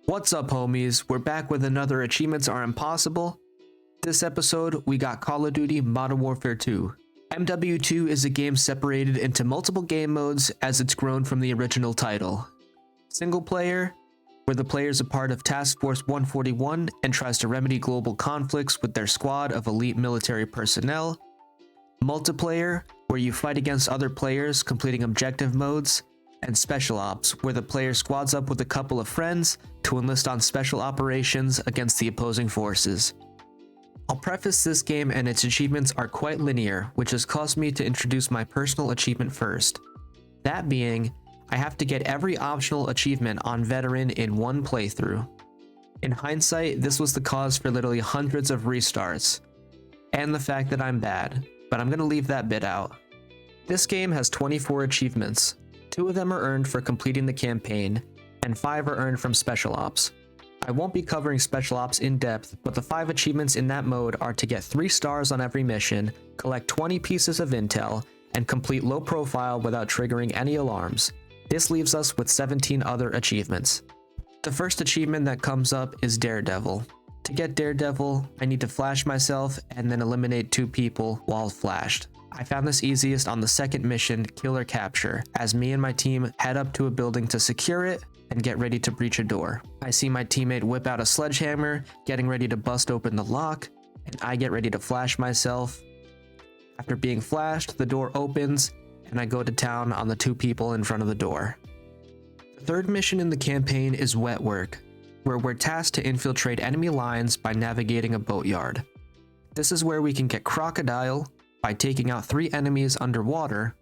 What's up, homies? We're back with another Achievements Are Impossible. This episode, we got Call of Duty Modern Warfare 2. MW2 is a game separated into multiple game modes as it's grown from the original title. Single player, where the player is a part of Task Force 141 and tries to remedy global conflicts with their squad of elite military personnel. Multiplayer, where you fight against other players completing objective modes. And Special Ops, where the player squads up with a couple of friends to enlist on special operations against the opposing forces. I'll preface this game and its achievements are quite linear, which has caused me to introduce my personal achievement first. That being, I have to get every optional achievement on Veteran in one playthrough. In hindsight, this was the cause for literally hundreds of restarts, and the fact that I'm bad, but I'm gonna leave that bit out. This game has 24 achievements. 2 of them are earned for completing the campaign, and 5 are earned from Special Ops. I won't be covering Special Ops in depth, but the 5 achievements in that mode are to get 3 stars on every mission, collect 20 pieces of intel, and complete low profile without triggering any alarms. This leaves us with 17 other achievements. The first achievement that comes up is Daredevil. To get Daredevil, I need to flash myself and then eliminate 2 people while flashed. I found this easiest on the second mission, Kill or Capture, as me and my team head up to a building to secure it and get ready to breach a door. I see my teammate whip out a sledgehammer, getting ready to bust open the lock, and I get ready to flash myself. After being flashed, the door opens, and I go to town on the 2 people in front of the door. The third mission in the campaign is Wet Work, where we're tasked to infiltrate enemy lines by navigating a boatyard. This is where we can get Crocodile by taking out 3 enemies underwater,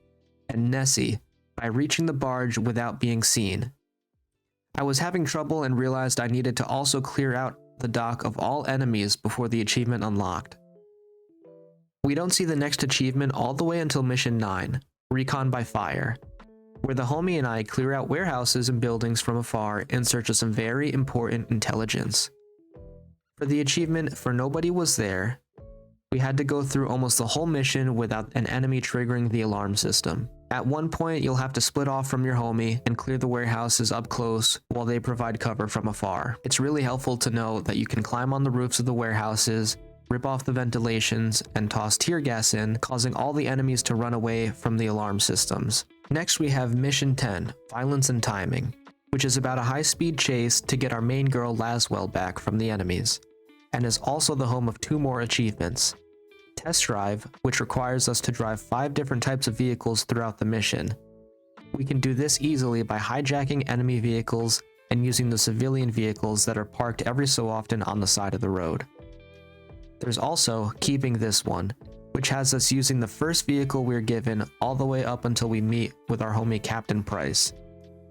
and Nessie by reaching the barge without being seen. I was having trouble and realized I needed to also clear out the dock of all enemies before the achievement unlocked. We don't see the next achievement all the way until mission 9, Recon by Fire, where the homie and I clear out warehouses and buildings from afar in search of some very important intelligence. For the achievement For Nobody Was There, we had to go through almost the whole mission without an enemy triggering the alarm system. At one point, you'll have to split off from your homie and clear the warehouses up close while they provide cover from afar. It's really helpful to know that you can climb on the roofs of the warehouses, rip off the ventilations, and toss tear gas in, causing all the enemies to run away from the alarm systems. Next, we have Mission 10, Violence and Timing, which is about a high-speed chase to get our main girl Laswell back from the enemies, and is also the home of 2 more achievements. Test Drive, which requires us to drive 5 different types of vehicles throughout the mission. We can do this easily by hijacking enemy vehicles and using the civilian vehicles that are parked every so often on the side of the road. There's also Keeping This One, which has us using the first vehicle we're given all the way up until we meet with our homie Captain Price.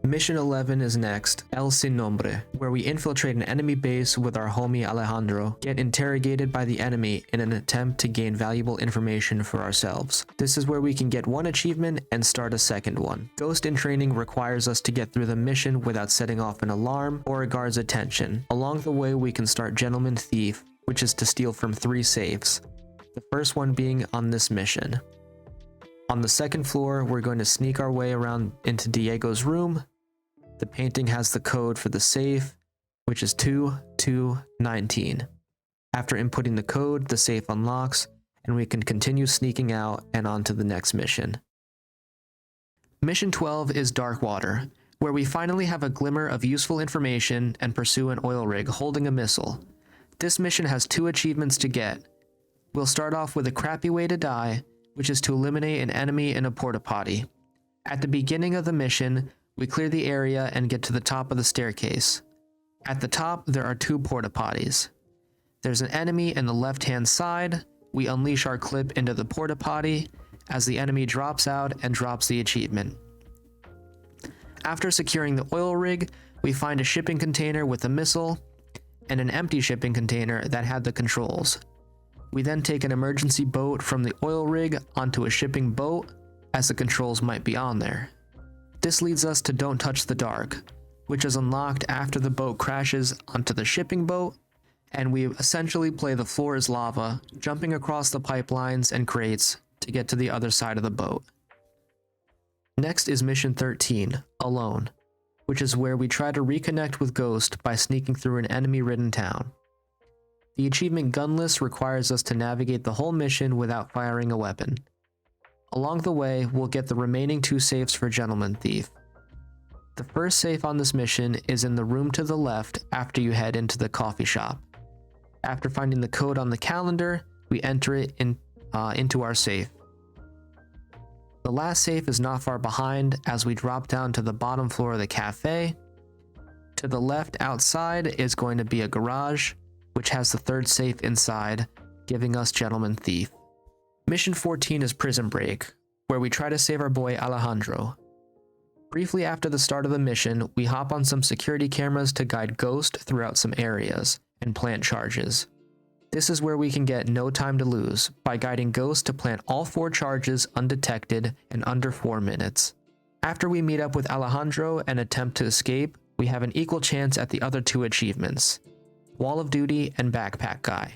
Mission 11 is next, El Sin Nombre, where we infiltrate an enemy base with our homie Alejandro, get interrogated by the enemy in an attempt to gain valuable information for ourselves. This is where we can get 1 achievement and start a second one. Ghost in Training requires us to get through the mission without setting off an alarm or a guard's attention. Along the way, we can start Gentleman Thief, which is to steal from 3 safes, the first one being on this mission. On the second floor, we're going to sneak our way around into Diego's room. The painting has the code for the safe, which is 2219. After inputting the code, the safe unlocks, and we can continue sneaking out and on to the next mission. Mission 12 is Dark Water, where we finally have a glimmer of useful information and pursue an oil rig holding a missile. This mission has 2 achievements to get. We'll start off with a crappy way to die, which is to eliminate an enemy in a porta potty. At the beginning of the mission, we clear the area and get to the top of the staircase. At the top, there are 2 porta potties. There's an enemy in the left-hand side. We unleash our clip into the porta potty as the enemy drops out and drops the achievement. After securing the oil rig, we find a shipping container with a missile and an empty shipping container that had the controls. We then take an emergency boat from the oil rig onto a shipping boat, as the controls might be on there. This leads us to Don't Touch the Dark, which is unlocked after the boat crashes onto the shipping boat, and we essentially play the floor is lava, jumping across the pipelines and crates to get to the other side of the boat. Next is Mission 13, Alone, which is where we try to reconnect with Ghost by sneaking through an enemy-ridden town. The achievement Gunless requires us to navigate the whole mission without firing a weapon. Along the way, we'll get the remaining 2 safes for Gentleman Thief. The first safe on this mission is in the room to the left after you head into the coffee shop. After finding the code on the calendar, we enter it into our safe. The last safe is not far behind as we drop down to the bottom floor of the cafe. To the left outside is going to be a garage, which has the 3rd safe inside, giving us Gentleman Thief. Mission 14 is Prison Break, where we try to save our boy Alejandro. Briefly after the start of the mission, we hop on some security cameras to guide Ghost throughout some areas and plant charges. This is where we can get no time to lose by guiding Ghost to plant all 4 charges undetected in under 4 minutes. After we meet up with Alejandro and attempt to escape, we have an equal chance at the other 2 achievements, Wall of Duty and Backpack Guy.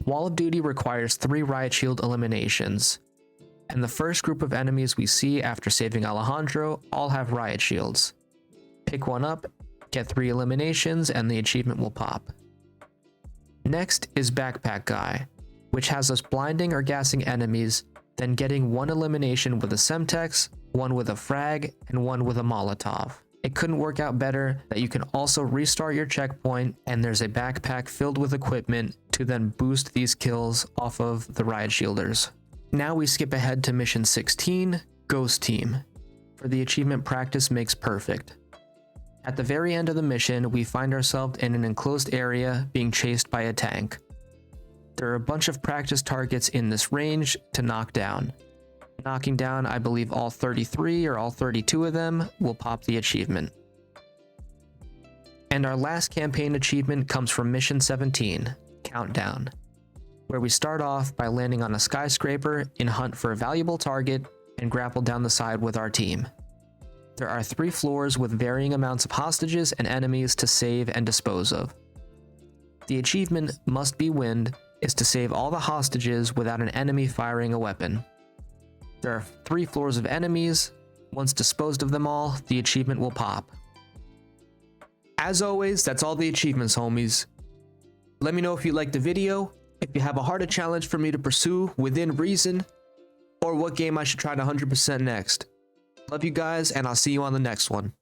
Wall of Duty requires 3 riot shield eliminations, and the first group of enemies we see after saving Alejandro all have riot shields. Pick one up, get 3 eliminations, and the achievement will pop. Next is Backpack Guy, which has us blinding or gassing enemies, then getting 1 elimination with a Semtex, 1 with a frag, and 1 with a Molotov. It couldn't work out better that you can also restart your checkpoint and there's a backpack filled with equipment to then boost these kills off of the riot shielders. Now we skip ahead to mission 16, Ghost Team, for the achievement Practice Makes Perfect. At the very end of the mission, we find ourselves in an enclosed area being chased by a tank. There are a bunch of practice targets in this range to knock down. Knocking down, I believe, all 33 or all 32 of them will pop the achievement. And our last campaign achievement comes from mission 17, Countdown, where we start off by landing on a skyscraper in hunt for a valuable target and grapple down the side with our team. There are 3 floors with varying amounts of hostages and enemies to save and dispose of. The achievement Must Be Wind is to save all the hostages without an enemy firing a weapon. There are 3 floors of enemies. Once disposed of them all, the achievement will pop. As always, that's all the achievements, homies. Let me know if you liked the video, if you have a harder challenge for me to pursue within reason, or what game I should try to 100% next. Love you guys, and I'll see you on the next one.